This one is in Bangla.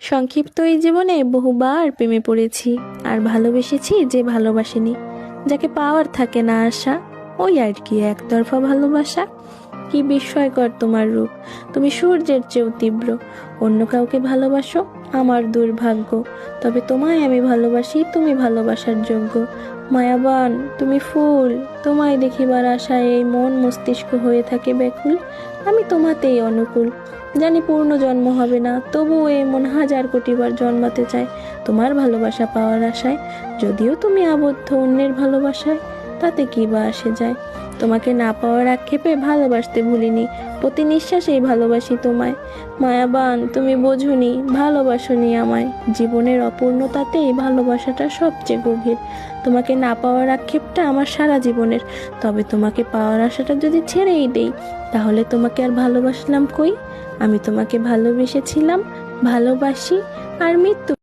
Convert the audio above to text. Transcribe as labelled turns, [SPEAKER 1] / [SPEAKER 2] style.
[SPEAKER 1] সংক্ষিপ্ত এই জীবনে বহুবার প্রেমে পড়েছি, আর ভালোবেসেছি যে ভালোবাসেনি, যাকে পাওয়ার থাকে না আশা। ওই আর কি একতরফা ভালোবাসা। কি বিস্ময়কর তোমার রূপ, তুমি সূর্যের চেয়েও তীব্র। অন্য কাউকে ভালোবাসো, আমার দুর্ভাগ্য। তবে তোমায় আমি ভালোবাসি, তুমি ভালোবাসার যোগ্য। মায়াবান তুমি ফুল, তোমায় দেখিবার আশায় এই মন মস্তিষ্ক হয়ে থাকে ব্যাকুল। আমি তোমাতেই অনুকূল, জানি পূর্ণ জন্ম হবে না, তবুও এই মন হাজার কোটিবার জন্মাতে চায় তোমার ভালোবাসা পাওয়ার আশায়। যদিও তুমি আবদ্ধ অন্যের ভালোবাসায়, তাতে কি বা আসে যায়। তোমাকে না পাওয়ার আক্ষেপে ভালোবাসতে ভুলিনি, প্রতি নিঃশ্বাসেই ভালোবাসি তোমায়। মায়াবান তুমি বোঝনি, ভালোবাসনি আমায়। জীবনের অপূর্ণতাতেই ভালোবাসাটা সবচেয়ে গভীর। তোমাকে না পাওয়ার আক্ষেপটা আমার সারা জীবনের। তবে তোমাকে পাওয়ার আশাটা যদি ছেড়েই দেই, তাহলে তোমাকে আর ভালোবাসলাম কই। আমি তোমাকে ভালোবেসেছিলাম, ভালোবাসি, আর মৃত্যু